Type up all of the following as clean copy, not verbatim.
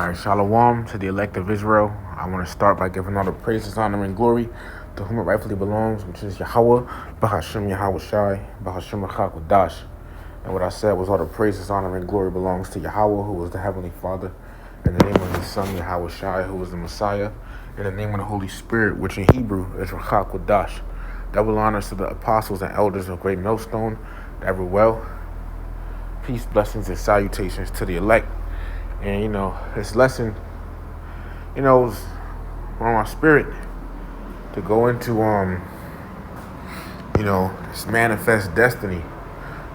All right, shalom to the elect of Israel. I want to start by giving all the praises, honor, and glory to whom it rightfully belongs, which is Yahweh, Bahashem Yahweh Shai, Bahashem Rachak. And what I said was all the praises, honor, and glory belongs to Yahweh, who is the Heavenly Father, in the name of His Son, Yahweh Shai, who is the Messiah, in the name of the Holy Spirit, which in Hebrew is Rachak. Double honors to the apostles and elders of Great Millstone, that were well. Peace, blessings, and salutations to the elect. And, this lesson, was on my spirit to go into, this manifest destiny.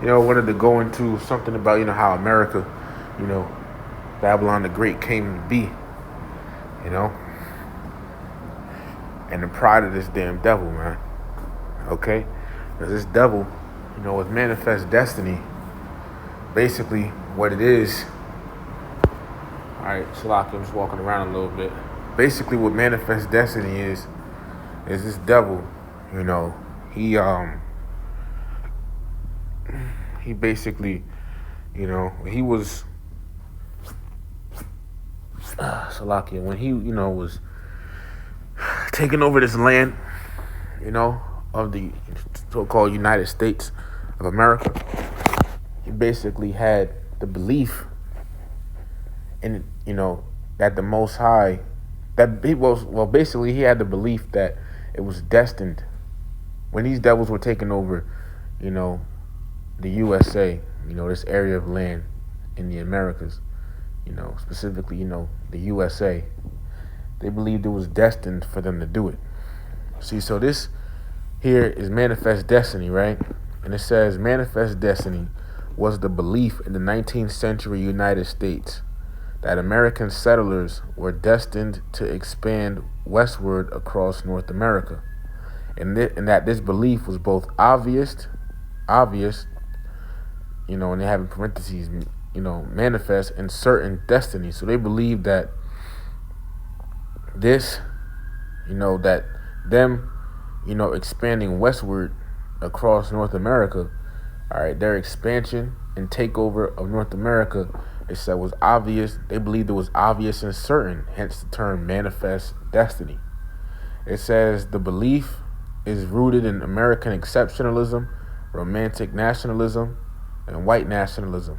Wanted to go into something about, how America, Babylon the Great came to be, and the pride of this damn devil, man. Okay? Because this devil, with manifest destiny, basically what it is. All right, Shalak, I'm just walking around a little bit. Basically, what manifest destiny is this devil, he basically, he was, Salakia, when he, was taking over this land, of the so-called United States of America, he basically had the belief in, that the Most High, that he was, basically he had the belief that it was destined when these devils were taking over, the USA, this area of land in the Americas, specifically, the USA, they believed it was destined for them to do it. See, so this here is manifest destiny, right? And it says manifest destiny was the belief in the 19th century United States that American settlers were destined to expand westward across North America, and that this belief was both obvious, and they have in parentheses, manifest and certain destiny. So they believed that this, that them, expanding westward across North America, all right, their expansion and takeover of North America, it said was obvious. They believed it was obvious and certain, hence the term manifest destiny. It says the belief is rooted in American exceptionalism, romantic nationalism, and white nationalism,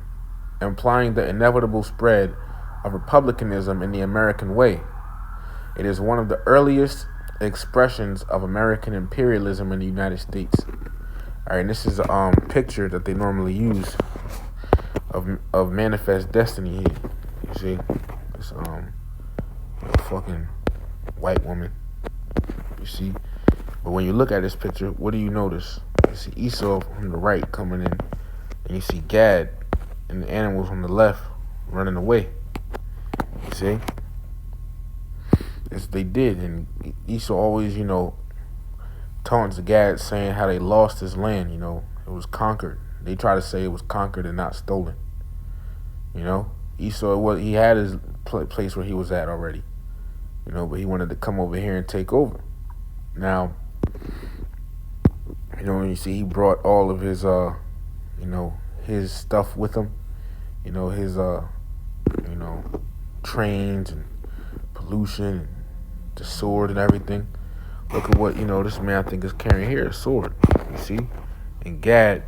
implying the inevitable spread of republicanism in the American way. It is one of the earliest expressions of American imperialism in the United States. All right, and this is a picture that they normally use of manifest destiny here. You see, this fucking white woman. You see, but when you look at this picture, what do you notice? You see Esau on the right coming in, and you see Gad and the animals on the left running away. You see, as they did, and Esau always, taunts Gad, saying how they lost his land. It was conquered. They try to say it was conquered and not stolen. Esau, he had his place where he was at already, but he wanted to come over here and take over. Now, when you see he brought all of his, his stuff with him, his, trains and pollution, and the sword and everything. Look at what, this man I think is carrying here, a sword, you see? And Gad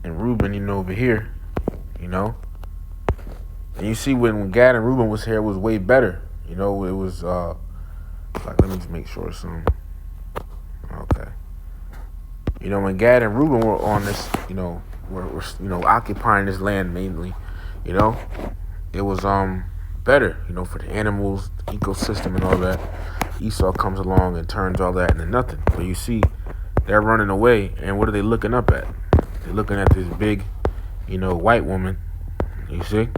and Reuben, over here, And you see when Gad and Reuben was here, it was way better. It was, let me just make sure some, okay. When Gad and Reuben were on this, were occupying this land mainly, it was, better, for the animals, the ecosystem and all that. Esau comes along and turns all that into nothing. But you see, they're running away, and what are they looking up at? They're looking at this big, white woman. You see?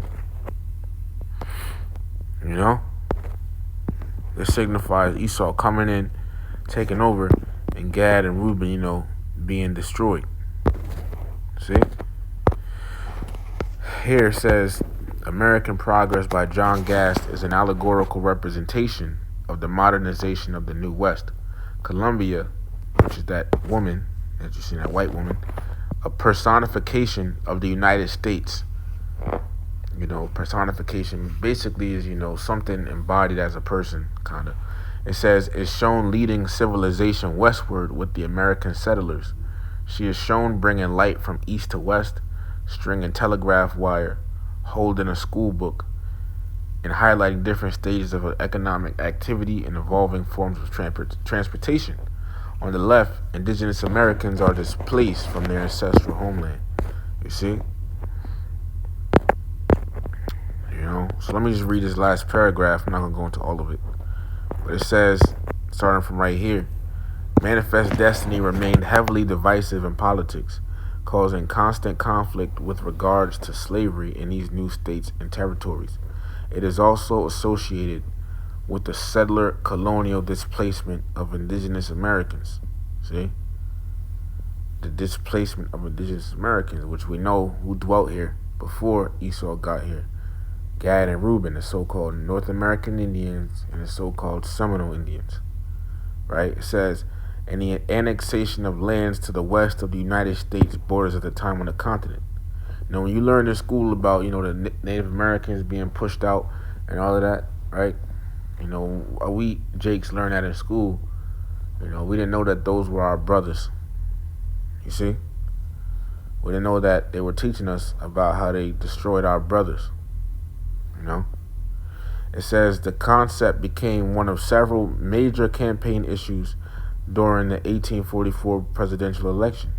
This signifies Esau coming in, taking over, and Gad and Reuben, being destroyed. See? Here it says, American Progress by John Gast is an allegorical representation of the modernization of the New West. Columbia, which is that woman, that you see, that white woman, a personification of the United States, personification basically is, something embodied as a person, kind of. It says, is shown leading civilization westward with the American settlers. She is shown bringing light from east to west, stringing telegraph wire, holding a school book, and highlighting different stages of economic activity and evolving forms of transportation. On the left, indigenous Americans are displaced from their ancestral homeland. You see? So let me just read this last paragraph. I'm not going to go into all of it. But it says, starting from right here, Manifest Destiny remained heavily divisive in politics, causing constant conflict with regards to slavery in these new states and territories. It is also associated with the settler colonial displacement of indigenous Americans. See? The displacement of indigenous Americans, which we know who dwelt here before Esau got here. Gad and Reuben, the so-called North American Indians and the so-called Seminole Indians. Right? It says, and the annexation of lands to the west of the United States borders at the time on the continent. When you learn in school about, the Native Americans being pushed out and all of that, right? We Jakes learned that in school. We didn't know that those were our brothers. You see? We didn't know that they were teaching us about how they destroyed our brothers. It says the concept became one of several major campaign issues during the 1844 presidential election,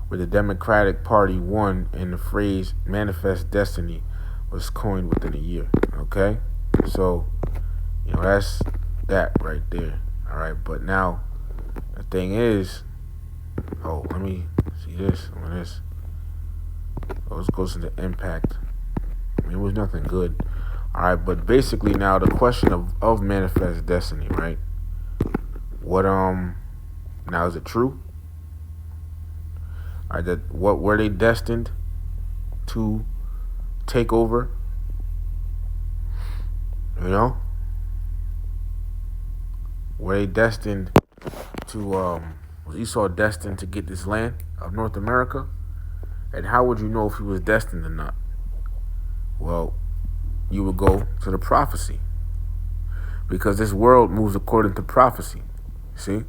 where the Democratic Party won and the phrase Manifest Destiny was coined within a year. Okay? So, that's that right there. All right, but now the thing is, let me see this. Let's go to the impact. It was nothing good. All right, but basically now the question of Manifest Destiny, right? Now is it true? All right, what were they destined to take over? Were they destined to, was Esau destined to get this land of North America? And how would you know if he was destined or not? Well, you would go to the prophecy. Because this world moves according to prophecy. See?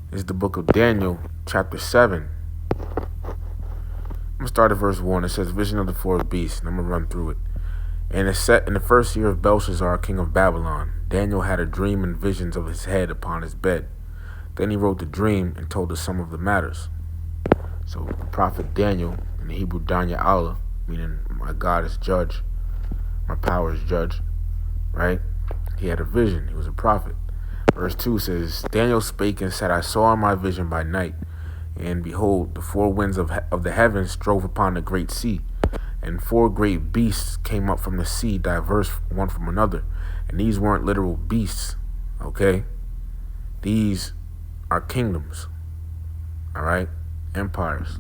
This is the book of Daniel, chapter 7. I'm going to start at verse 1. It says, Vision of the fourth beast. And I'm going to run through it. And it's set in the first year of Belshazzar, king of Babylon. Daniel had a dream and visions of his head upon his bed. Then he wrote the dream and told the sum of the matters. So the prophet Daniel, in the Hebrew Danya Allah, meaning my God is judge, my power is judge, right? He had a vision. He was a prophet. Verse 2 says, Daniel spake and said, I saw in my vision by night, and behold, the four winds of the heavens drove upon the great sea, and four great beasts came up from the sea, diverse one from another. And these weren't literal beasts, okay? These are kingdoms, all right? Empires.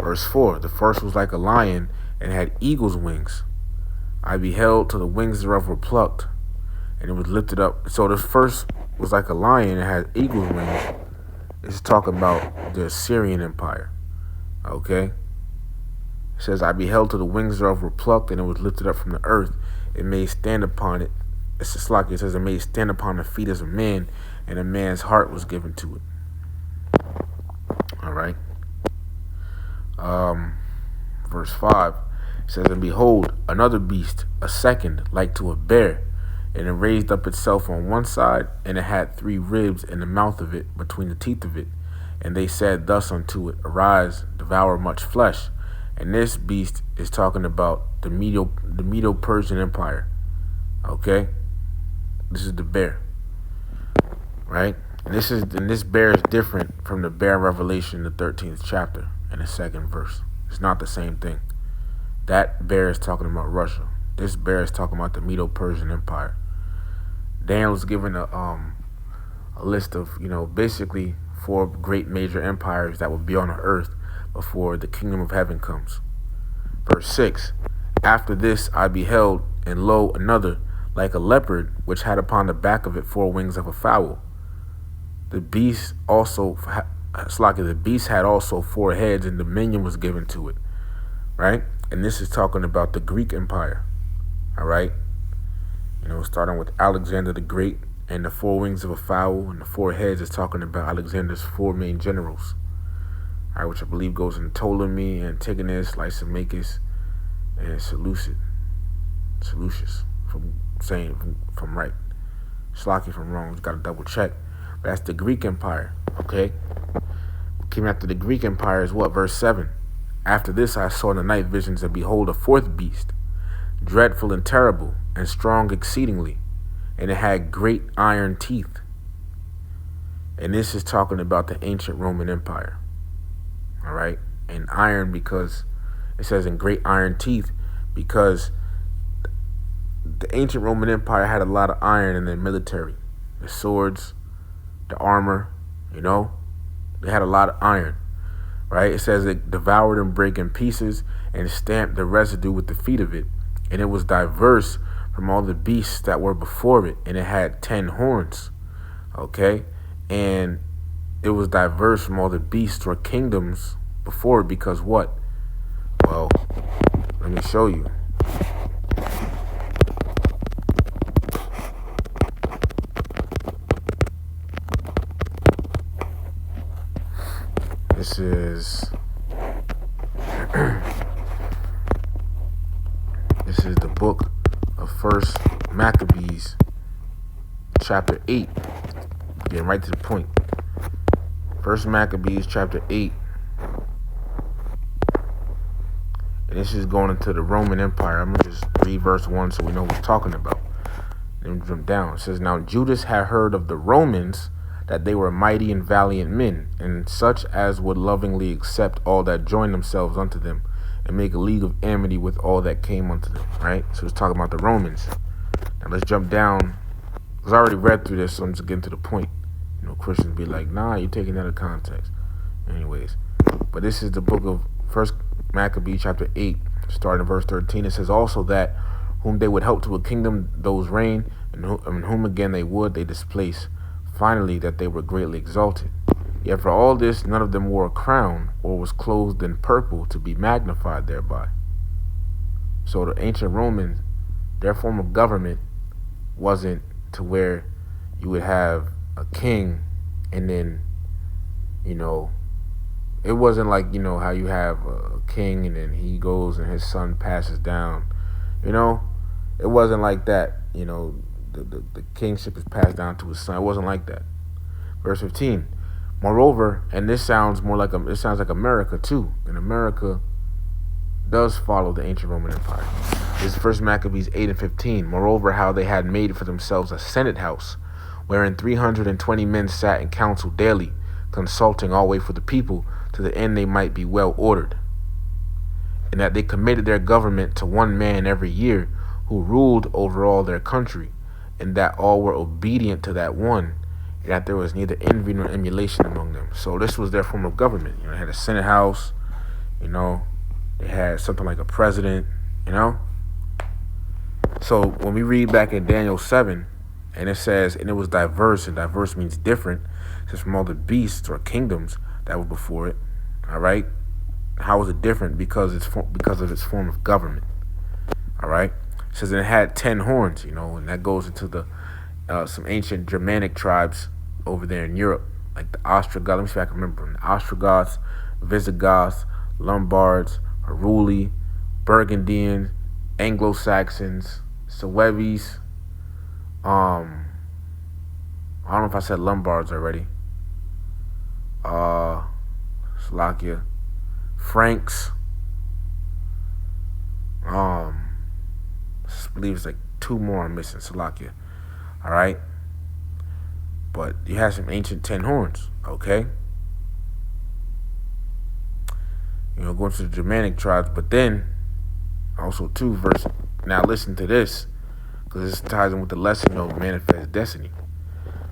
Verse 4, the first was like a lion and had eagle's wings. I beheld till the wings thereof were plucked, and it was lifted up. So the first was like a lion and had eagle's wings. It's talking about the Assyrian Empire. Okay? It says, I beheld till the wings thereof were plucked, and it was lifted up from the earth. It made stand upon it. It's just like it says, it made stand upon the feet as a man, and a man's heart was given to it. All right. Verse 5 says, and behold, another beast, a second, like to a bear, and it raised up itself on one side, and it had 3 ribs in the mouth of it, between the teeth of it. And they said thus unto it, arise, devour much flesh. And this beast is talking about the Medo-Persian Empire. Okay? This is the bear. Right? And this bear is different from the bear in Revelation, the 13th chapter, and the 2nd verse. It's not the same thing. That bear is talking about Russia. This bear is talking about the Medo-Persian Empire. Daniel was given a list of, basically 4 great major empires that will be on the earth before the kingdom of heaven comes. Verse 6, after this I beheld, and lo, another, like a leopard, which had upon the back of it 4 wings of a fowl. The beast had also 4 heads, and dominion was given to it. Right? And this is talking about the Greek Empire. All right. Starting with Alexander the Great and the four wings of a fowl and the four heads is talking about Alexander's four main generals. All right, which I believe goes in Ptolemy, Antigonus, Lysimachus, and Seleucus. From right. Slocky if I'm wrong. Just got to double check. But that's the Greek Empire. Okay. Came after the Greek Empire is what? Verse 7. After this I saw in the night visions, and behold, a fourth beast, dreadful and terrible, and strong exceedingly, and it had great iron teeth. And this is talking about the ancient Roman Empire. All right. And iron, because it says in great iron teeth, because the ancient Roman Empire had a lot of iron in their military. The swords, the armor, they had a lot of iron. Right? It says it devoured and brake in pieces and stamped the residue with the feet of it. And it was diverse from all the beasts that were before it. And it had 10 horns. Okay? And it was diverse from all the beasts or kingdoms before it, because what? Well, let me show you. This is the book of First Maccabees, chapter 8. Getting right to the point. First Maccabees, chapter 8. And this is going into the Roman Empire. I'm going to just read verse 1 so we know what we're talking about. Then jump down. It says, now Judas had heard of the Romans, that they were mighty and valiant men, and such as would lovingly accept all that joined themselves unto them, and make a league of amity with all that came unto them. Right? So it's talking about the Romans. Now let's jump down. Because I already read through this, so I'm just getting to the point. Christians be like, nah, you're taking that out of context. Anyways, but this is the book of First Maccabees, chapter 8, starting in verse 13. It says, also that whom they would help to a kingdom, those reign, and whom again they displace. Finally, that they were greatly exalted. Yet for all this, none of them wore a crown or was clothed in purple to be magnified thereby. So the ancient Romans, their form of government wasn't to where you would have a king and then, it wasn't like, how you have a king and then he goes and his son passes down. It wasn't like that. The kingship is passed down to his son. It wasn't like that. Verse 15. Moreover, and this sounds like America too. And America does follow the ancient Roman Empire. This is First Maccabees 8 and 15. Moreover, how they had made for themselves a senate house, wherein 320 men sat in council daily, consulting always for the people, to the end they might be well ordered. And that they committed their government to one man every year, who ruled over all their country, and that all were obedient to that one, and that there was neither envy nor emulation among them. So this was their form of government. They had a senate house, they had something like a president, So when we read back in Daniel 7, and it says, and it was diverse, and diverse means different. It says from all the beasts or kingdoms that were before it. All right. How was it different? Because of its form of government. All right. It says, and it had 10 horns, and that goes into the some ancient Germanic tribes over there in Europe, like the Ostrogoths. Let me see if I can remember them. The Ostrogoths, Visigoths, Lombards, Heruli, Burgundians, Anglo-Saxons, Sueves. I don't know if I said Lombards already. Slovakia, Franks. I believe it's like 2 more I'm missing. Slovakia. All right. But you have some ancient 10 horns. Okay. Going to the Germanic tribes, but then also too, verse. Now listen to this, because this ties in with the lesson of manifest destiny.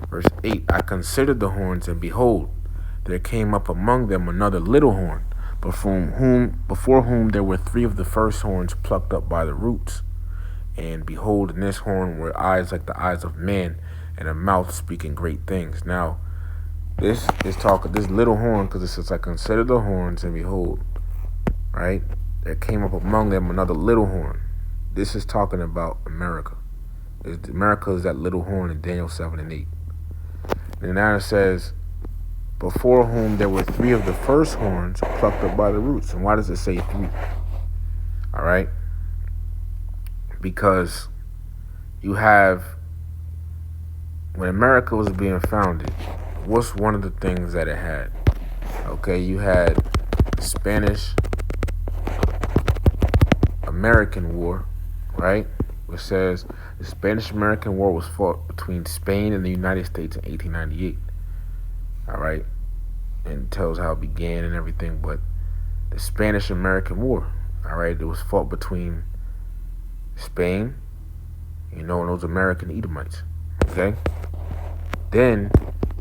Verse 8, I considered the horns, and behold, there came up among them another little horn, before whom there were 3 of the first horns plucked up by the roots. And behold, in this horn were eyes like the eyes of man, and a mouth speaking great things. Now, this little horn, because it says, I considered the horns, and behold, right? there came up among them another little horn. This is talking about America. America is that little horn in Daniel 7 and 8. And now it says, before whom there were three of the first horns plucked up by the roots. And why does it say three? All right? Because you have, when America was being founded, what's one of the things that it had? Okay, you had the Spanish-American War, right? Which says the Spanish-American War was fought between Spain and the United States in 1898. All right, and it tells how it began and everything. But the Spanish-American War, all right, it was fought between Spain, and those American Edomites. Okay, then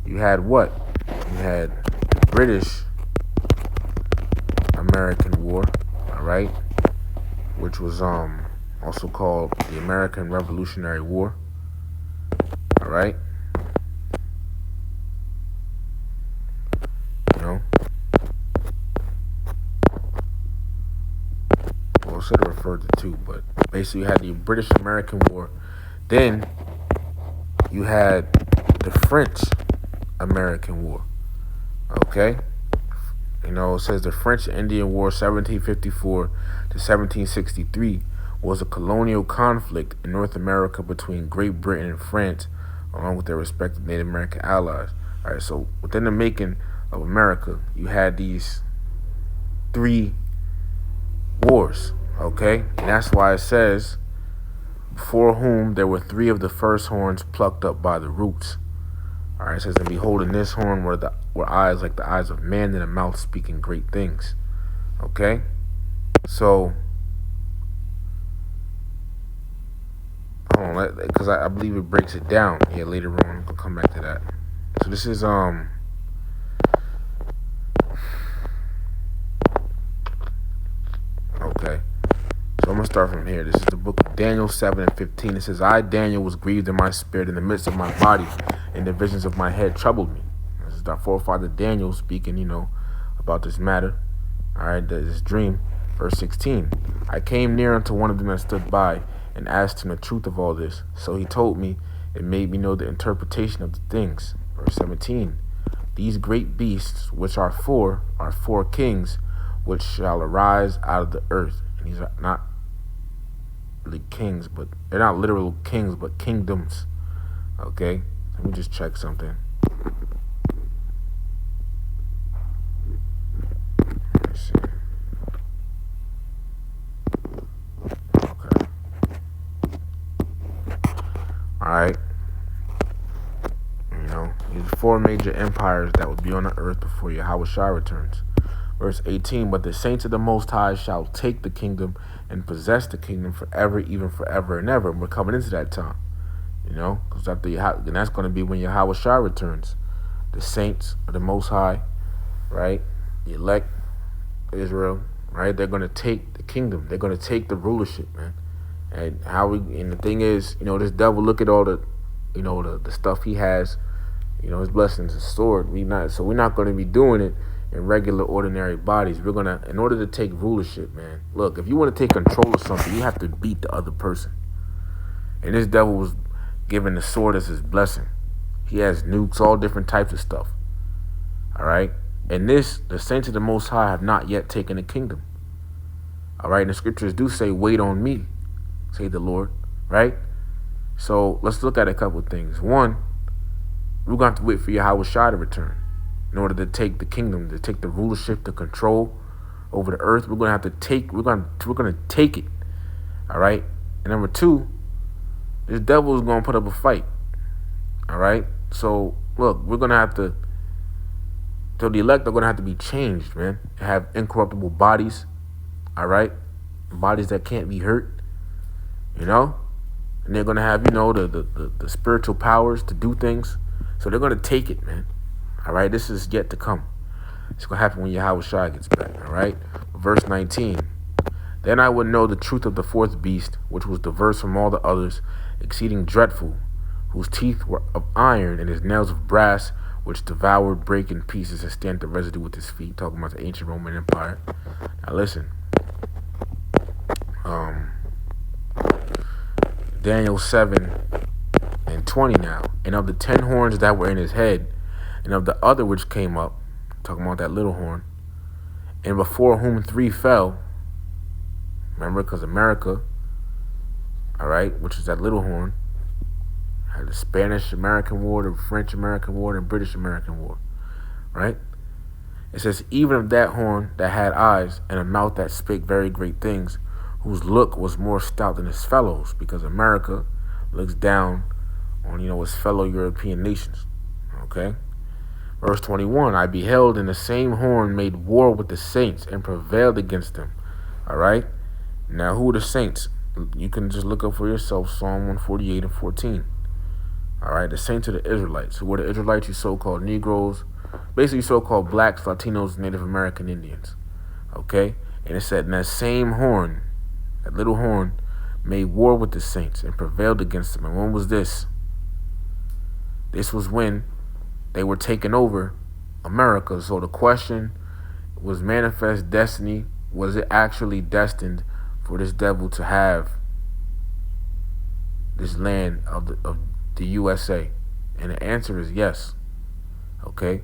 you had what? You had the British-American War, all right, which was also called the American Revolutionary War. All right. Well, should have referred to two, but basically you had the British-American War. Then you had the French-American War. Okay. It says the French-Indian War 1754 to 1763 was a colonial conflict in North America between Great Britain and France, along with their respective Native American allies. All right, so within the making of America, you had these three wars, okay? And that's why it says, before whom there were three of the first horns plucked up by the roots. All right, it says, and behold, in this horn were eyes like the eyes of man, and a mouth speaking great things. Okay? So, hold on, because I believe it breaks it down here later on. I'll come back to that. So this is, okay. So I'm going to start from here. This is the book of Daniel 7 and 15. It says, I, Daniel, was grieved in my spirit in the midst of my body, and the visions of my head troubled me. This is our forefather Daniel speaking, about this matter. All right, this dream. Verse 16. I came near unto one of them that stood by, and asked him the truth of all this. So he told me, and made me know the interpretation of the things. Verse 17. These great beasts, which are four kings, which shall arise out of the earth. And these are not really kings, but they're not literal kings, but kingdoms. Okay, let me just check something. Let's see. Okay. All right. These four major empires that would be on the earth before Yahweh Shai returns. Verse 18, but the saints of the Most High shall take the kingdom and possess the kingdom forever, even forever and ever. And we're coming into that time, because and that's going to be when Yahweh Shai returns. The saints of the Most High, right? The elect Israel, right? They're going to take the kingdom. They're going to take the rulership, man. And and the thing is, this devil, look at all the, the stuff he has, his blessings is stored. We're not going to be doing it in regular, ordinary bodies. We're going to, in order to take rulership, man, look, if you want to take control of something, you have to beat the other person. And this devil was given the sword as his blessing. He has nukes, all different types of stuff. All right? And the saints of the Most High have not yet taken the kingdom. All right? And the scriptures do say, wait on me, say the Lord. Right? So let's look at a couple of things. One, we're going to have to wait for Yahweh Shai to return in order to take the kingdom, to take the rulership, the control over the earth. We're going to take it. All right? And number two, this devil is going to put up a fight. All right? So, look, we're going to have to, so the elect are going to have to be changed, man. Have incorruptible bodies. All right? Bodies that can't be hurt. And they're going to have, the spiritual powers to do things. So they're going to take it, man. All right? This is yet to come. It's going to happen when Yahweh Shai gets back. All right? Verse 19. Then I would know the truth of the fourth beast, which was diverse from all the others, exceeding dreadful, whose teeth were of iron and his nails of brass, which devoured, break in pieces, and stamped the residue with his feet. Talking about the ancient Roman Empire. Now listen. um, Daniel 7:20 now. And of the 10 horns that were in his head, and of the other which came up, talking about that little horn, and before whom 3 fell, remember, because America, all right, which is that little horn, had the Spanish-American War, the French-American War, and British-American War, right? It says, even of that horn that had eyes and a mouth that spake very great things, whose look was more stout than his fellows, because America looks down on, his fellow European nations, okay? Verse 21, I beheld, and the same horn made war with the saints and prevailed against them, all right? Now, who are the saints? You can just look up for yourself, Psalm 148:14. All right, the saints are the Israelites. Who are the Israelites? You so-called Negroes, basically so-called blacks, Latinos, Native American Indians. Okay? And it said, and that same horn, that little horn, made war with the saints and prevailed against them. And when was this? This was when they were taking over America. So the question was, manifest destiny, was it actually destined for this devil to have this land of the USA? And the answer is yes. Okay?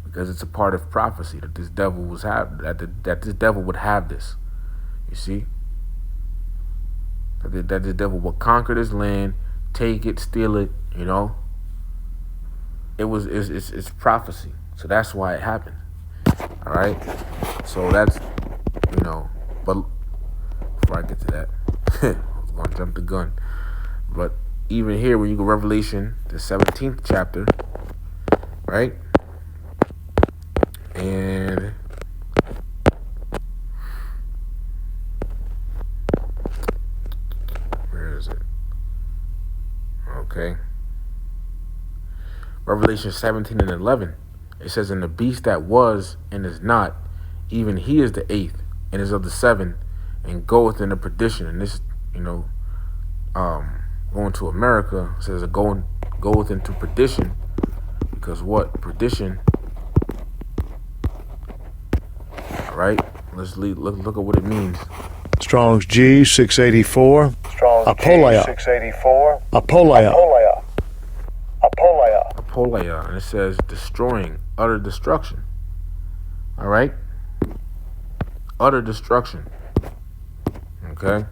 Because it's a part of prophecy that this devil that this devil would have this. You see? That this devil would conquer this land, take it, steal it, It's prophecy. So that's why it happened. All right? So that's, but before I get to that, I was going to jump the gun. But even here, when you go Revelation, the 17th chapter, right? And where is it? Okay. Revelation 17:11. It says, and the beast that was and is not, even he is the 8th, and is of the 7, and goeth into perdition. And this, going to America, says goeth into perdition, because what? Perdition. All right, look at what it means. Strong's G 684. Strong's Apoleia. G 684. Apoleia. Apoleia, and it says destroying, utter destruction. All right, utter destruction. Okay,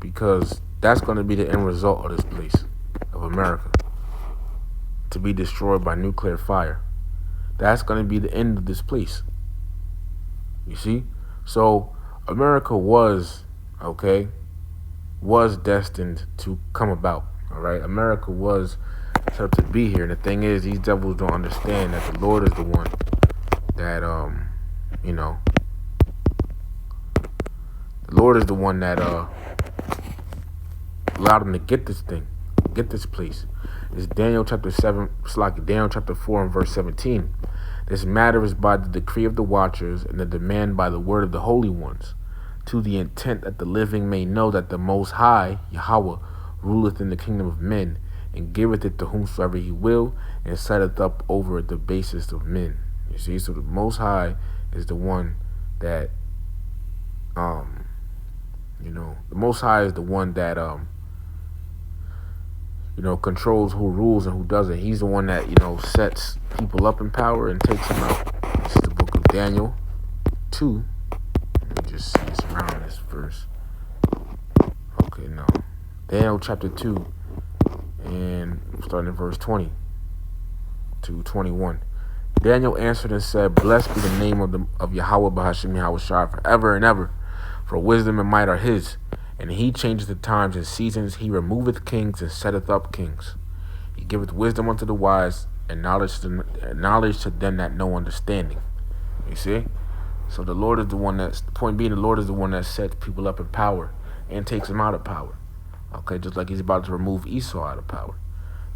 because that's going to be the end result of this place, of America, to be destroyed by nuclear fire. That's going to be the end of this place. You see? So America was destined to come about. All right? America was set up to be here. And the thing is, these devils don't understand that the Lord is the one that, the Lord is the one that allowed them to get this thing, get this place. It's Daniel chapter 7, Daniel chapter 4 and verse 17. This matter is by the decree of the watchers and the demand by the word of the holy ones, to the intent that the living may know that the Most High, Yahweh, ruleth in the kingdom of men, and giveth it to whomsoever he will, and setteth up over it the basest of men. You see, so the Most High is the one that, the Most High is the one that, controls who rules and who doesn't. He's the one that, sets people up in power and takes them out. This is the book of Daniel 2. Let me just see this around this verse. Okay, no. Daniel chapter 2, and starting in verse 20 to 21. Daniel answered and said, blessed be the name of Yahweh Bahashim Yahweh Shai forever and ever, for wisdom and might are his. And he changes the times and seasons. He removeth kings and setteth up kings. He giveth wisdom unto the wise and knowledge to them that know understanding. You see? So the Lord is the one the point being, the Lord is the one that sets people up in power and takes them out of power. Okay, just like he's about to remove Esau out of power.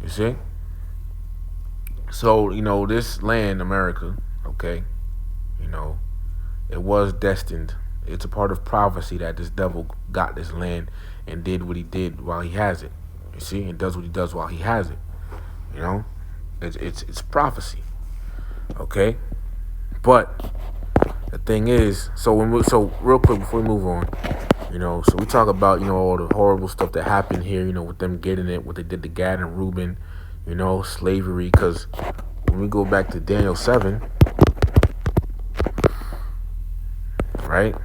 You see? So, this land, America, okay, it was destined. It's a part of prophecy that this devil got this land and did what he did while he has it. You see, and does what he does while he has it. It's prophecy. Okay, but the thing is, so real quick before we move on, So we talk about, all the horrible stuff that happened here, with them getting it, what they did to Gad and Reuben, slavery. Because when we go back to Daniel 7, right,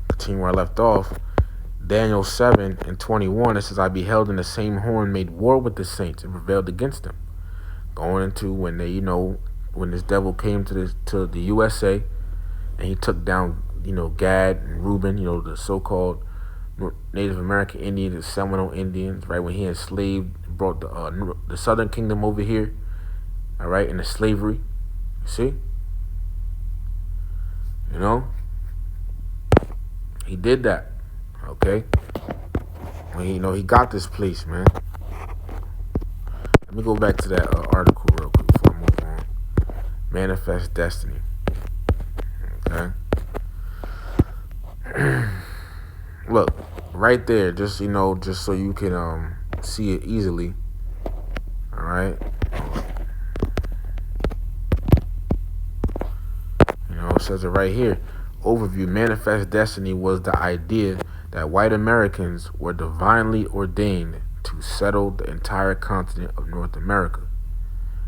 continue where I left off, Daniel 7 and 21, it says, I beheld in the same horn made war with the saints and prevailed against them. Going into when they, when this devil came to the USA and he took down, Gad and Reuben, the so-called Native American Indians, the Seminole Indians, right? When he enslaved, brought the Southern Kingdom over here, all right, into slavery. You see? He did that, okay? He got this place, man. Let me go back to that article real quick before I move on. Manifest Destiny, okay? Look, right there, just so you can see it easily. All right. It says it right here. Overview: Manifest Destiny was the idea that white Americans were divinely ordained to settle the entire continent of North America.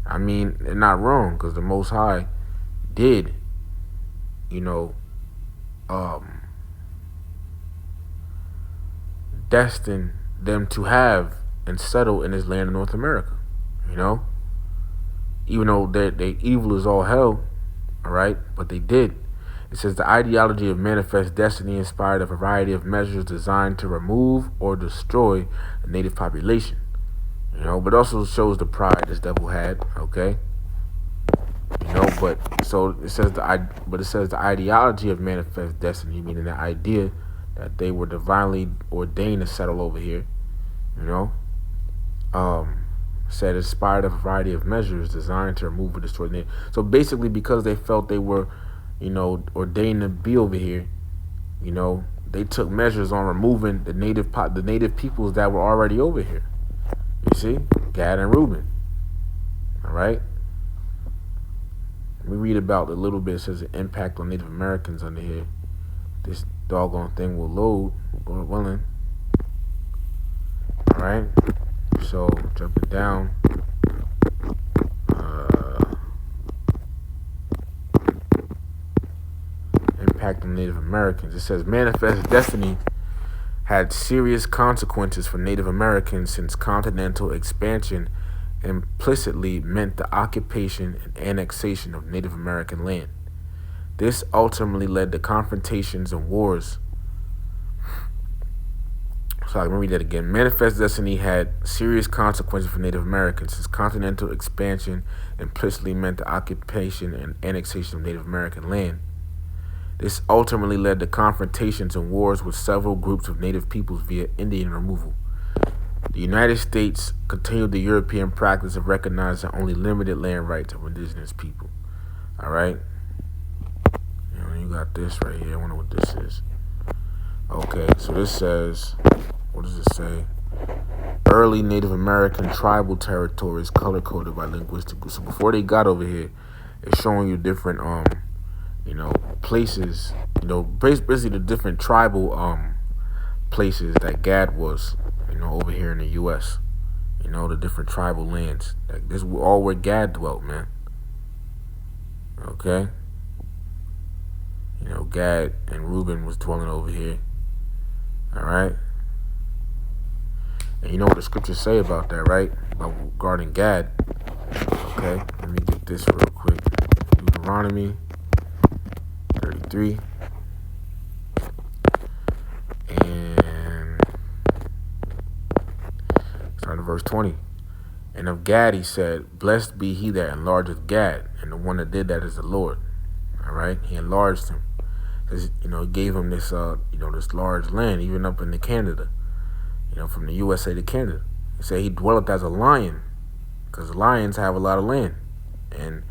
I mean, they're not wrong, because the Most High did, destine them to have and settle in this land of North America. Even though they evil is all hell, all right, but they did. It says the ideology of manifest destiny inspired a variety of measures designed to remove or destroy the native population. But also shows the pride this devil had. Okay. But so it says the ideology of manifest destiny, meaning the idea that they were divinely ordained to settle over here. Said inspired a variety of measures designed to remove or destroy the native. So basically, because they felt they were, ordained to be over here, they took measures on removing the native peoples that were already over here. You see, Gad and Reuben. All right. We read about a little bit. It says the impact on Native Americans under here. This doggone thing will load, Lord willing. All right. So jumping down. Impact on Native Americans. It says manifest destiny had serious consequences for Native Americans since continental expansion implicitly meant the occupation and annexation of Native American land. This ultimately led to confrontations and wars. So I'm going to read that again. Manifest destiny had serious consequences for Native Americans since continental expansion implicitly meant the occupation and annexation of Native American land. This ultimately led to confrontations and wars with several groups of native peoples via Indian removal. The United States continued the European practice of recognizing only limited land rights of indigenous people. All right? You got this right here. I wonder what this is. Okay, so this says, what does it say? Early Native American tribal territories color-coded by linguistic groups. So before they got over here, it's showing you different places, basically the different tribal places that Gad was, over here in the U.S. The different tribal lands. Like this was all where Gad dwelt, man. Okay. Gad and Reuben was dwelling over here. All right. And you know what the scriptures say about that, right? Regarding Gad. Okay. Let me get this real quick. Deuteronomy 33. And starting at verse 20. And of Gad he said, blessed be he that enlargeth Gad, and the one that did that is the Lord. All right, he enlarged him. He gave him this, this large land, even up into Canada. From the USA to Canada. He said he dwelleth as a lion, because lions have a lot of land. And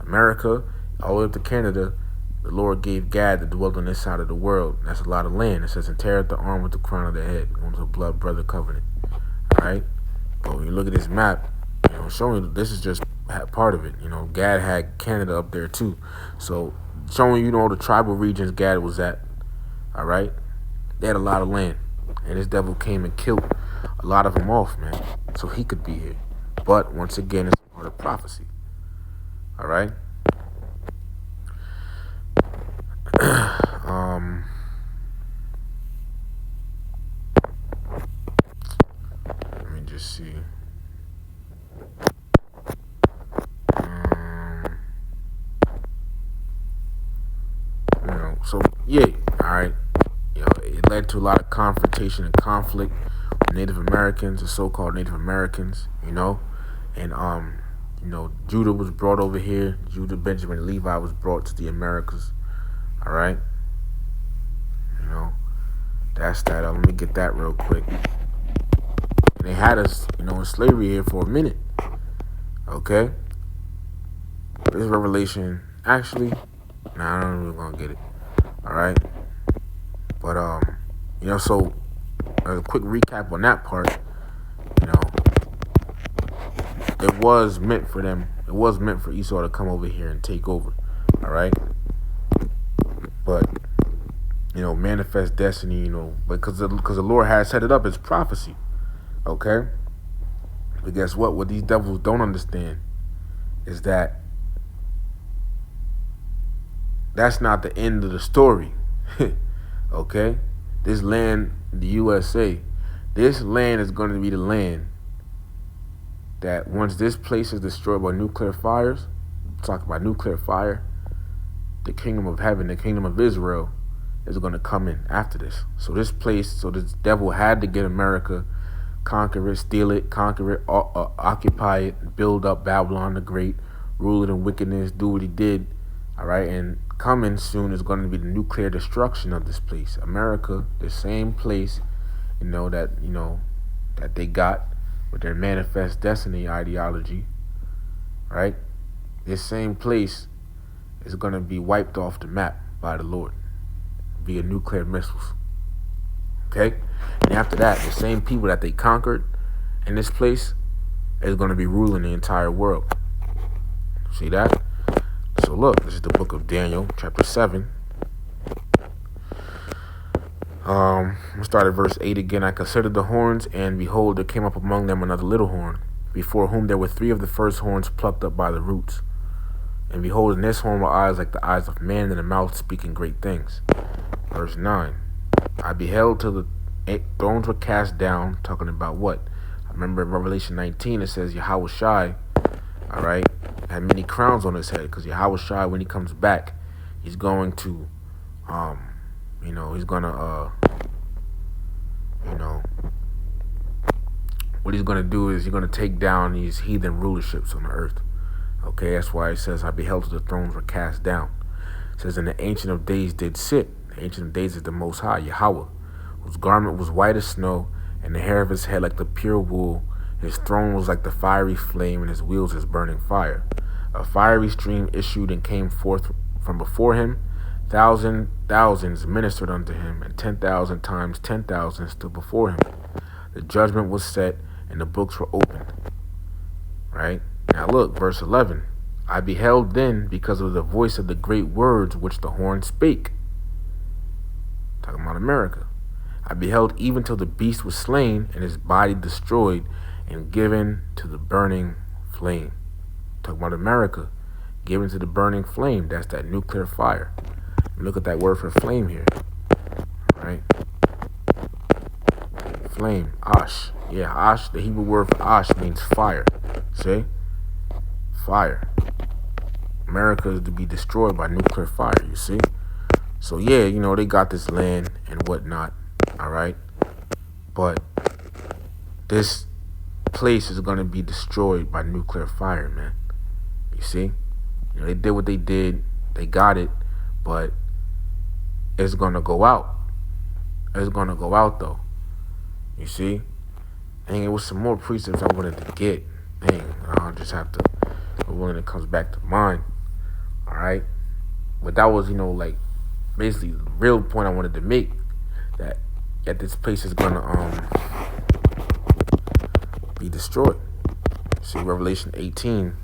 America, all the way up to Canada, the Lord gave Gad to dwell on this side of the world. That's a lot of land. It says, and teareth the arm with the crown of the head, going to the blood brother covenant. All right. But when you look at this map, showing you this is just part of it. Gad had Canada up there too. So showing the tribal regions Gad was at. All right. They had a lot of land, and this devil came and killed a lot of them off, man, so he could be here. But once again, it's part of prophecy. All right. Let me just see. So yeah, all right. It led to a lot of confrontation and conflict with Native Americans, the so-called Native Americans. And Judah was brought over here. Judah, Benjamin, and Levi was brought to the Americas. All right. That's that. Let me get that real quick. And they had us, in slavery here for a minute. Okay. This revelation, actually, I don't really gonna get it. All right. But so a quick recap on that part. It was meant for them. It was meant for Esau to come over here and take over. All right. But manifest destiny. Because the Lord has set it up as prophecy. Okay. But guess what? What these devils don't understand is that that's not the end of the story. Okay? This land, the USA, this land is going to be the land that once this place is destroyed by nuclear fires, talk about nuclear fire, the kingdom of heaven, the kingdom of Israel is going to come in after this. So this devil had to get America, conquer it, steal it, occupy it, build up Babylon the Great, rule it in wickedness, do what he did. All right, and coming soon is going to be the nuclear destruction of this place. America, the same place, that they got with their manifest destiny ideology, right? This same place is going to be wiped off the map by the Lord via nuclear missiles. Okay? And after that, the same people that they conquered in this place is going to be ruling the entire world. See that? So look, this is the book of Daniel, chapter 7. We'll start at verse 8 again. I considered the horns, and behold, there came up among them another little horn, before whom there were 3 of the first horns plucked up by the roots. And behold, in this horn were eyes like the eyes of man, and a mouth speaking great things. Verse 9. I beheld till the thrones were cast down, talking about what? I remember in Revelation 19 it says Yahweh Shai, all right, had many crowns on his head, because Yahweh Shai, when he comes back, he's going to, he's gonna, what he's gonna do is he's gonna take down these heathen rulerships on the earth. Okay, that's why it says, I beheld till the thrones were cast down. It says, and the Ancient of Days did sit. The Ancient of Days is the Most High, Yahweh, whose garment was white as snow, and the hair of his head like the pure wool. His throne was like the fiery flame, and his wheels as burning fire. A fiery stream issued and came forth from before him. Thousands ministered unto him, and 10,000 times 10,000 stood before him. The judgment was set, and the books were opened. Right? Now look, verse 11. I beheld then, because of the voice of the great words which the horn spake. Talking about America. I beheld even till the beast was slain, and his body destroyed, and given to the burning flame. Talking about America, given to the burning flame. That's that nuclear fire. Look at that word for flame here. Right? Flame, ash. Yeah, ash, the Hebrew word for ash means fire. See? Fire. America is to be destroyed by nuclear fire, you see? So yeah, they got this land and whatnot, all right? But this place is going to be destroyed by nuclear fire, man. You see? They did what they did. They got it, but it's going to go out. It's going to go out, though. You see? And it was some more precepts I wanted to get. Dang, I'll just have to, when it comes back to mind. All right? But that was, basically the real point I wanted to make, that this place is going to be destroyed. See, Revelation 18.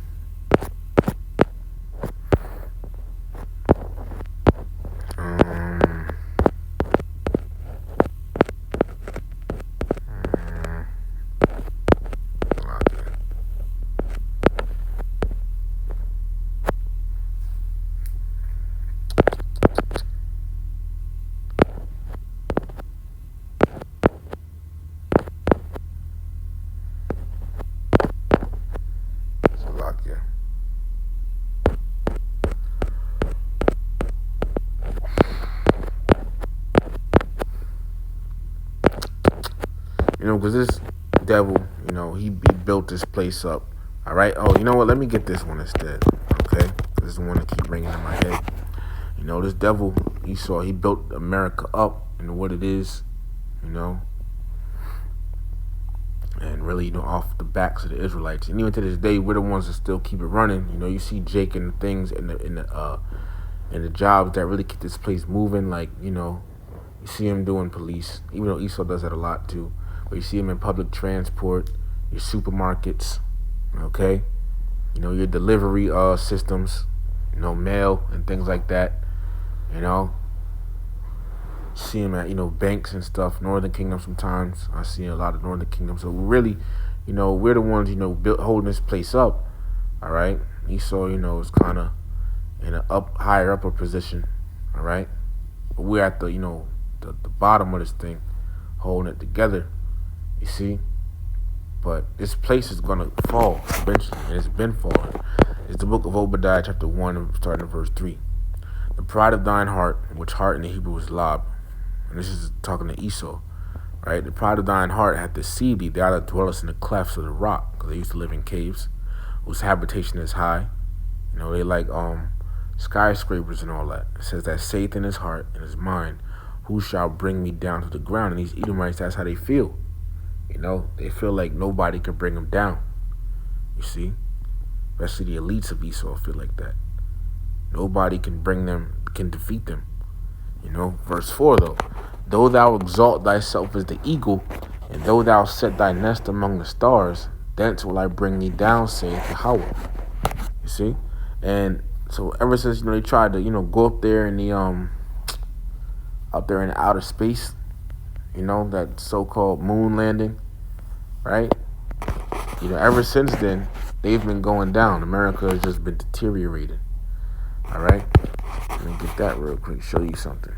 because this devil, he built this place up. All right. Oh, you know what? Let me get this one instead. Okay. This is the one that keep ringing in my head. This devil, Esau, he built America up into what it is, and really, off the backs of the Israelites. And even to this day, we're the ones that still keep it running. You see Jake and the things and the jobs that really keep this place moving. Like, you see him doing police, even though Esau does that a lot too. But you see him in public transport, your supermarkets, okay? Your delivery systems, mail and things like that. See him at, banks and stuff, Northern Kingdom sometimes. I see a lot of Northern Kingdom. So really, we're the ones, holding this place up. All right. Esau, is kind of in an higher upper position. All right. But we're at the, the bottom of this thing, holding it together. You see? But this place is going to fall eventually, and it's been falling. It's the book of Obadiah, chapter 1, starting at verse 3. The pride of thine heart, which heart in the Hebrew is lab. And this is talking to Esau, right? The pride of thine heart hath deceived thee, thou that dwellest in the clefts of the rock, because they used to live in caves, whose habitation is high. They like skyscrapers and all that. It says that saith in his heart, in his mind, who shall bring me down to the ground? And these Edomites, that's how they feel. They feel like nobody can bring them down. You see? Especially the elites of Esau feel like that. Nobody can defeat them. Verse 4 though thou exalt thyself as the eagle, and though thou set thy nest among the stars, thence will I bring thee down, saith Yahweh. You see? And so ever since, they tried to, go up there in the out there in outer space, that so-called moon landing, right? Ever since then, they've been going down. America has just been deteriorating. All right? Let me get that real quick, show you something.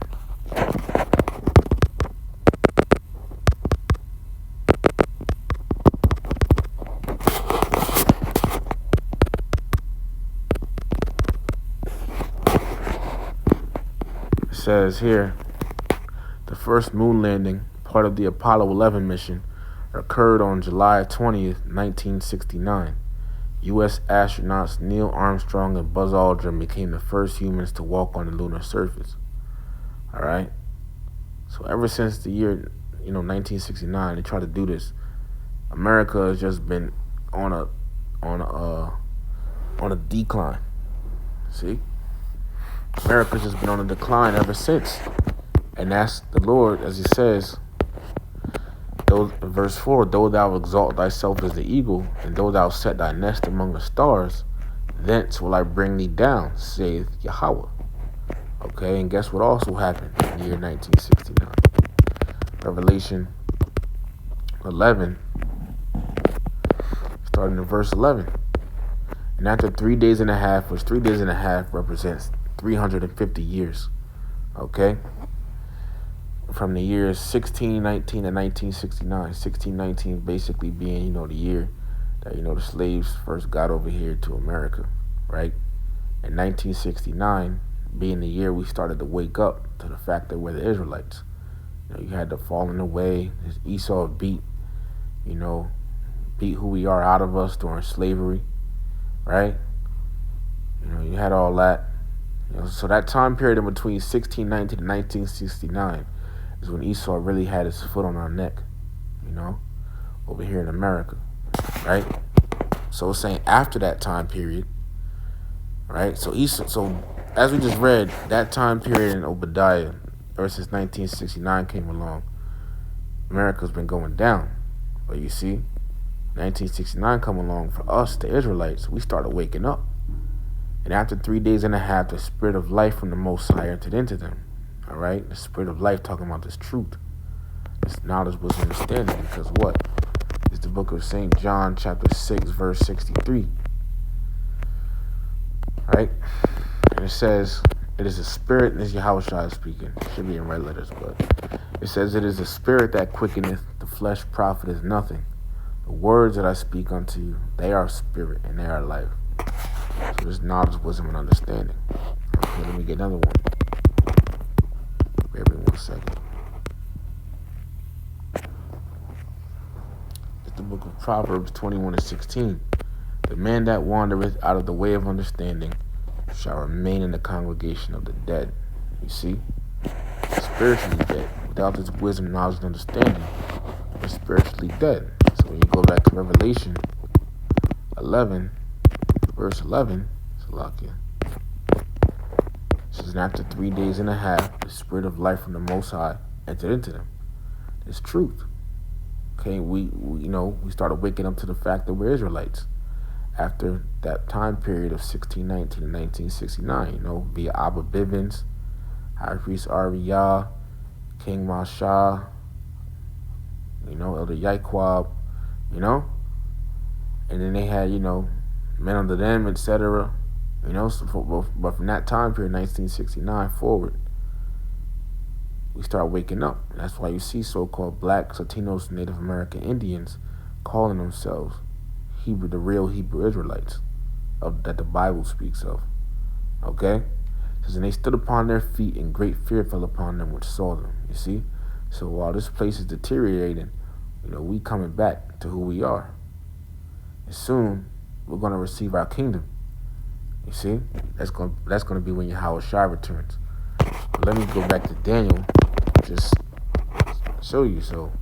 It says here, the first moon landing, part of the Apollo 11 mission, occurred on July 20th, 1969. U.S. astronauts Neil Armstrong and Buzz Aldrin became the first humans to walk on the lunar surface. All right. So ever since the year, 1969, they tried to do this. America has just been on a decline. See, America's just been on a decline ever since, and that's the Lord, as He says. Verse 4, though thou exalt thyself as the eagle, and though thou set thy nest among the stars, thence will I bring thee down, saith Yahweh. Okay, and guess what also happened in the year 1969? Revelation 11, starting in verse 11. And after 3 days and a half, which 3 days and a half represents 350 years, okay? From the years 1619 to 1969. 1619 basically being, the year that, the slaves first got over here to America, right? And 1969 being the year we started to wake up to the fact that we're the Israelites. You had the falling away. Esau beat who we are out of us during slavery, right? You had all that. So that time period in between 1619 and 1969 is when Esau really had his foot on our neck, over here in America, right? So it's saying after that time period, right? So as we just read, that time period in Obadiah, ever since 1969 came along, America's been going down. But you see, 1969 come along for us, the Israelites, we started waking up. And after 3 days and a half, the spirit of life from the Most High entered into them. All right? The spirit of life talking about this truth. This knowledge was understanding, because what? It's the book of St. John, chapter 6, verse 63. Right? And it says, it is a spirit, and this is Yahushua speaking. It should be in red letters, but it says, it is a spirit that quickeneth, the flesh profiteth nothing. The words that I speak unto you, they are spirit, and they are life. So there's knowledge, wisdom, and understanding. Okay, let me get another one. Bear with me 1 second. book of Proverbs 21:16. The man that wandereth out of the way of understanding shall remain in the congregation of the dead. You see? Spiritually dead. Without this wisdom, knowledge, and understanding, we're spiritually dead. So when you go back to Revelation 11, verse 11, Salakia, it says, and after 3 days and a half, the spirit of life from the Most High entered into them. It's truth. Okay, we started waking up to the fact that we're Israelites after that time period of 1619 and 1969, via Abba Bivens, High Priest Ariyah, King Masha, Elder Yaikwab, and then they had, men under them, etc. But from that time period, 1969 forward, we start waking up. And that's why you see so-called Black, Latinos, Native American Indians calling themselves the real Hebrew Israelites that the Bible speaks of. Okay? It says, and they stood upon their feet, and great fear fell upon them which saw them. You see? So while this place is deteriorating, we coming back to who we are. And soon, we're going to receive our kingdom. You see? That's going to be when Yahweh Shai returns. But let me go back to Daniel, just show you. So,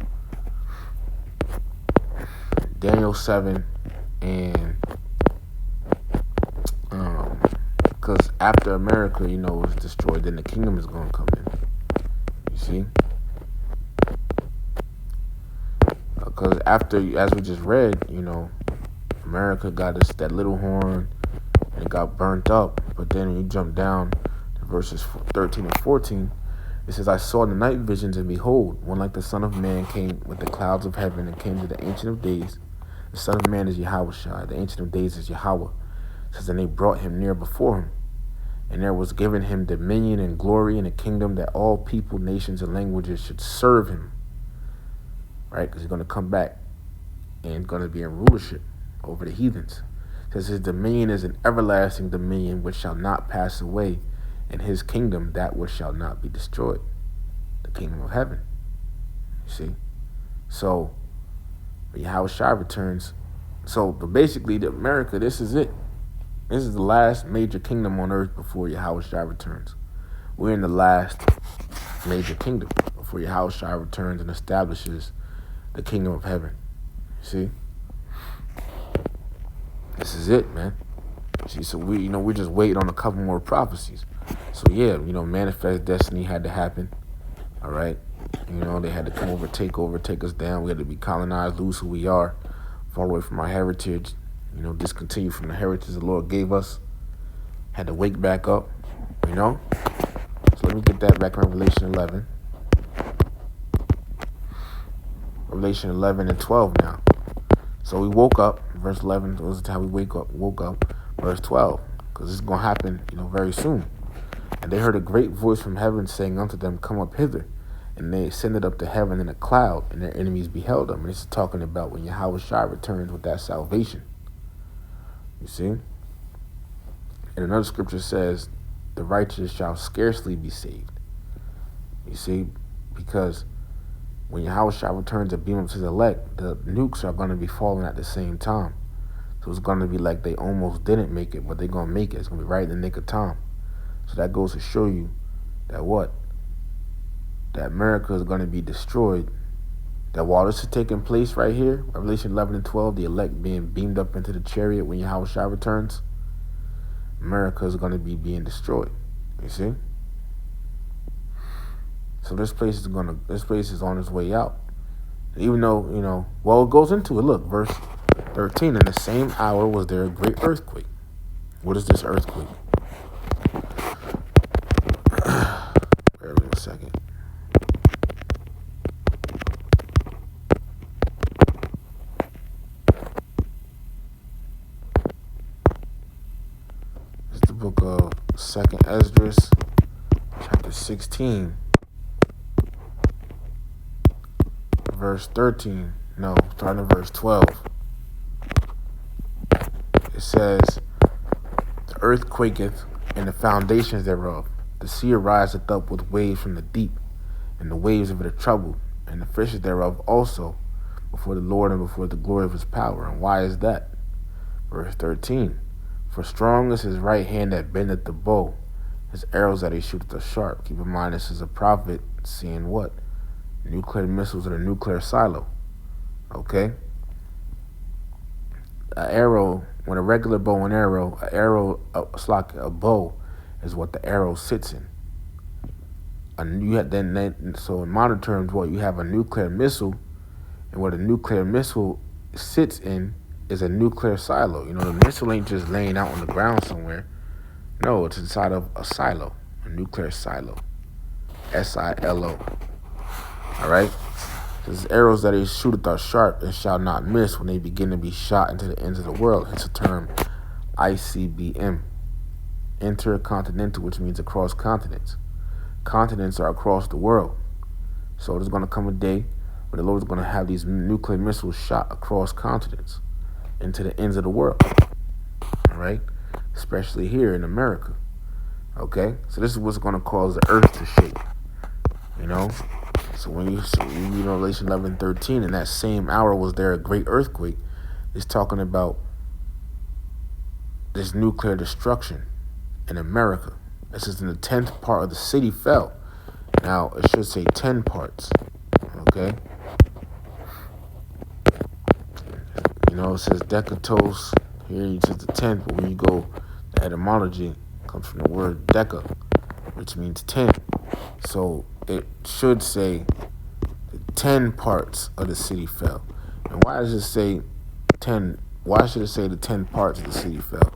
Daniel 7, and because after America, was destroyed, then the kingdom is going to come in. You see? Because after, as we just read, America got us that little horn, and it got burnt up. But then when you jump down to verses 13 and 14, it says, I saw in the night visions, and behold, one like the Son of Man came with the clouds of heaven, and came to the Ancient of Days. The Son of Man is Yahweh Shai. The Ancient of Days is Yahweh. It says, and they brought him near before him. And there was given him dominion and glory and a kingdom, that all people, nations, and languages should serve him. Right? Because he's going to come back and going to be in rulership over the heathens. It says his dominion is an everlasting dominion which shall not pass away, and his kingdom that which shall not be destroyed. The kingdom of heaven. You see? So, when Yahweh Shai returns, basically, America, this is it. This is the last major kingdom on earth before Yahweh Shai returns. We're in the last major kingdom before Yahweh Shai returns and establishes the kingdom of heaven. See? This is it, man. See, so we're just waiting on a couple more prophecies. So yeah, manifest destiny had to happen. All right. They had to come over, take us down. We had to be colonized, lose who we are, fall away from our heritage, discontinue from the heritage the Lord gave us. Had to wake back up, So let me get that back in Revelation 11. Revelation 11 and 12 now. So we woke up, verse 11, this is how we woke up, verse 12, because this is going to happen, very soon. And they heard a great voice from heaven saying unto them, come up hither. And they ascended up to heaven in a cloud, and their enemies beheld them. And this is talking about when Yahweh Shai returns with that salvation. You see? And another scripture says, the righteous shall scarcely be saved. You see? Because when Yahweh Shai returns to beam up to the elect, the nukes are going to be falling at the same time. So it's going to be like they almost didn't make it, but they're going to make it. It's going to be right in the nick of time. So that goes to show you that what? That America is going to be destroyed. That while this is taking place right here, Revelation 11 and 12, the elect being beamed up into the chariot when Yahweh Shai returns, America is going to be being destroyed. You see? So this place is on its way out. Even though, it goes into it. Look, verse 13, in the same hour was there a great earthquake. What is this earthquake? Bear with me a second. It's the book of 2nd Esdras, chapter 16, verse 13. No, starting at verse 12. It says, the earth quaketh, and the foundations thereof. The sea ariseth up with waves from the deep, and the waves of it are troubled, and the fishes thereof also. before the Lord and before the glory of his power. And why is that? Verse 13. For strong is his right hand that bendeth the bow, his arrows that he shooteth are sharp. Keep in mind, this is a prophet seeing what? Nuclear missiles in a nuclear silo. Okay? An arrow, when a regular bow and arrow, a bow is what the arrow sits in. So in modern terms, what you have a nuclear missile, and what a nuclear missile sits in is a nuclear silo. You know, the missile ain't just laying out on the ground somewhere. No, it's inside of a silo, a nuclear silo. SILO. All right? His arrows that he shooteth are sharp and shall not miss when they begin to be shot into the ends of the world. Hence the term ICBM. Intercontinental, which means across continents. Continents are across the world. So there's going to come a day where the Lord is going to have these nuclear missiles shot across continents into the ends of the world. All right? Especially here in America. Okay? So this is what's going to cause the earth to shake. You know? So when you read Revelation 11:13, in that same hour was there a great earthquake, it's talking about this nuclear destruction in America. This is in the 10th part of the city fell. Now, it should say 10 parts. Okay? You know, it says decatos. Here it says the 10th, but when you go, the etymology comes from the word deca, which means 10. So it should say the 10 parts of the city fell. And why does it say 10? Why should it say the 10 parts of the city fell?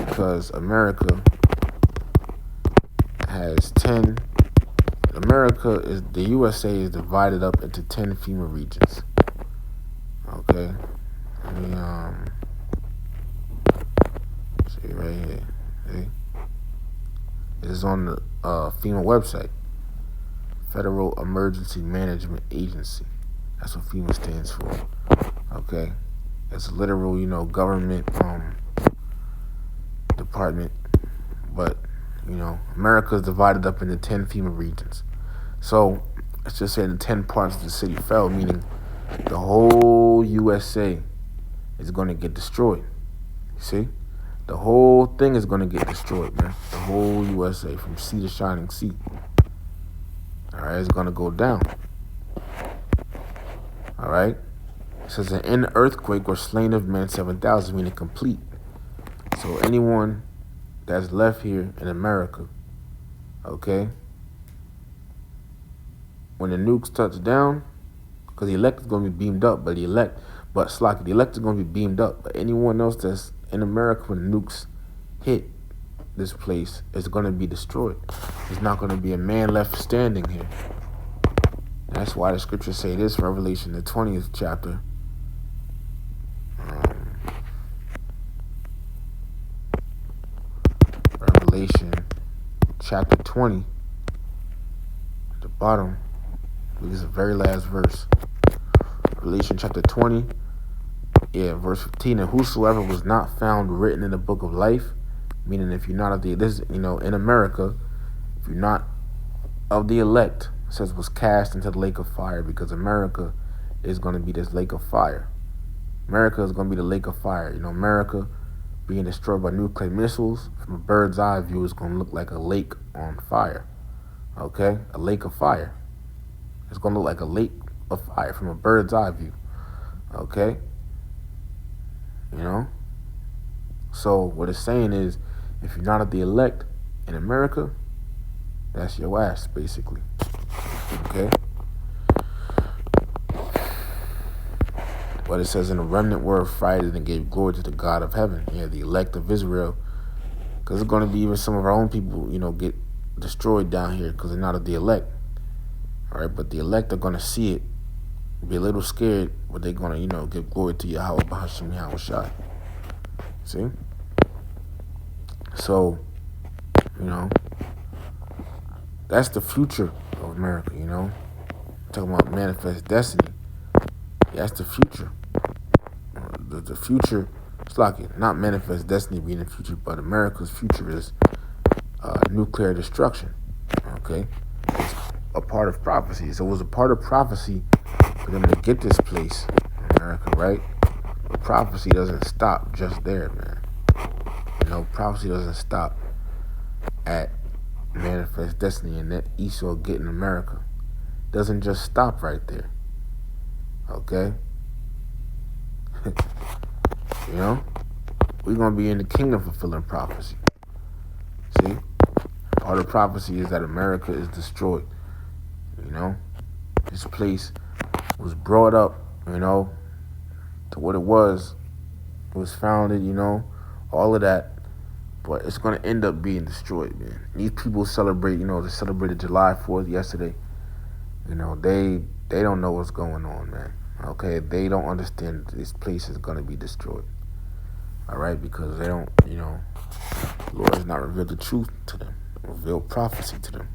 Because America has 10. The USA is divided up into 10 FEMA regions. Okay. Let me see right here. See? It is on the FEMA website. Federal Emergency Management Agency. That's what FEMA stands for. Okay. It's a literal, government department. But, America is divided up into 10 FEMA regions. So, let's just say the 10 parts of the city fell, meaning the whole USA is going to get destroyed. You see? The whole thing is going to get destroyed, man. The whole USA, from sea to shining sea. All right, it's going to go down. All right? It says, in an earthquake were slain of men 7,000, meaning complete. So anyone that's left here in America, okay, when the nukes touch down, because the elect is going to be beamed up, the elect is going to be beamed up. But anyone else that's in America when the nukes hit this place is going to be destroyed. There's not going to be a man left standing here. That's why the scriptures say this, Revelation, the 20th chapter. Revelation chapter 20, at the bottom, this is the very last verse. Revelation chapter 20, verse 15. And whosoever was not found written in the book of life, meaning if you're not of in America, if you're not of the elect, it says was cast into the lake of fire, because America is going to be this lake of fire. America is going to be the lake of fire. America being destroyed by nuclear missiles, from a bird's eye view, is going to look like a lake on fire. Okay? A lake of fire. It's going to look like a lake of fire from a bird's eye view. Okay? So what it's saying is, if you're not of the elect in America, that's your ass, basically. Okay? But it says, in the remnant were affrighted and gave glory to the God of heaven. Yeah, the elect of Israel. Because it's going to be even some of our own people, get destroyed down here because they're not of the elect. All right, but the elect are going to see it, be a little scared, but they're going to, give glory to Yahweh B'Hashem Yahushai. See? So, that's the future of America, Talking about manifest destiny. Yeah, that's the future. The future, it's like not manifest destiny being the future, but America's future is nuclear destruction. Okay? It's a part of prophecy. So it was a part of prophecy for them to get this place, America, right? Prophecy doesn't stop just there, man. Prophecy doesn't stop at manifest destiny and that Esau getting America. Doesn't just stop right there. Okay? We're going to be in the kingdom fulfilling prophecy. See? All the prophecy is that America is destroyed. This place was brought up, to what it was. It was founded, all of that. But it's going to end up being destroyed, man. These people celebrate, they celebrated July 4th yesterday. They don't know what's going on, man. Okay? They don't understand this place is going to be destroyed. All right? Because they don't, the Lord has not revealed the truth to them. Revealed prophecy to them.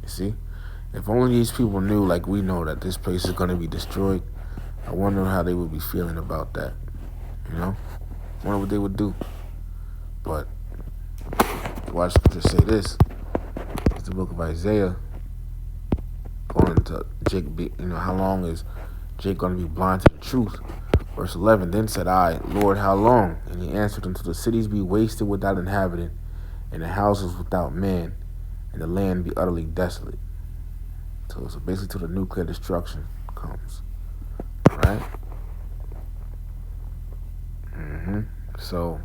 You see? If only these people knew, like we know, that this place is going to be destroyed, I wonder how they would be feeling about that. I wonder what they would do. But watch scripture say this. It's the book of Isaiah. Going into Jake, how long is Jake going to be blind to the truth? Verse 11, then said I, Lord, how long? And he answered, until the cities be wasted without inhabitant, and the houses without man, and the land be utterly desolate. So basically till the nuclear destruction comes. All right? So,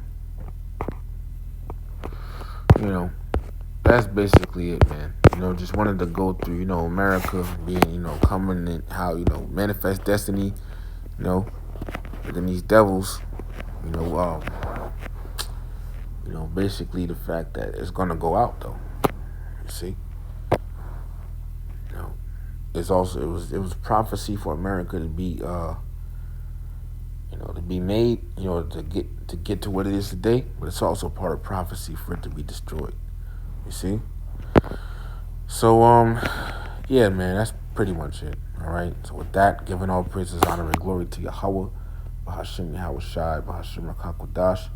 that's basically it, man. Just wanted to go through, America being, coming in, how, manifest destiny, but then these devils, basically the fact that it's gonna go out though. You see? It's also it was prophecy for America to be to be made, to get to what it is today, but it's also part of prophecy for it to be destroyed. You see? So yeah, man, that's pretty much it. All right. So with that, giving all praises, honor, and glory to Yahweh, Bahashim Yahweh Shai, Bahashim Rakakwadash.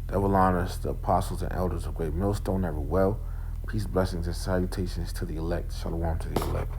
Devil honors the apostles and elders of Great Millstone, ever well. Peace, blessings, and salutations to the elect. Shalom to the elect.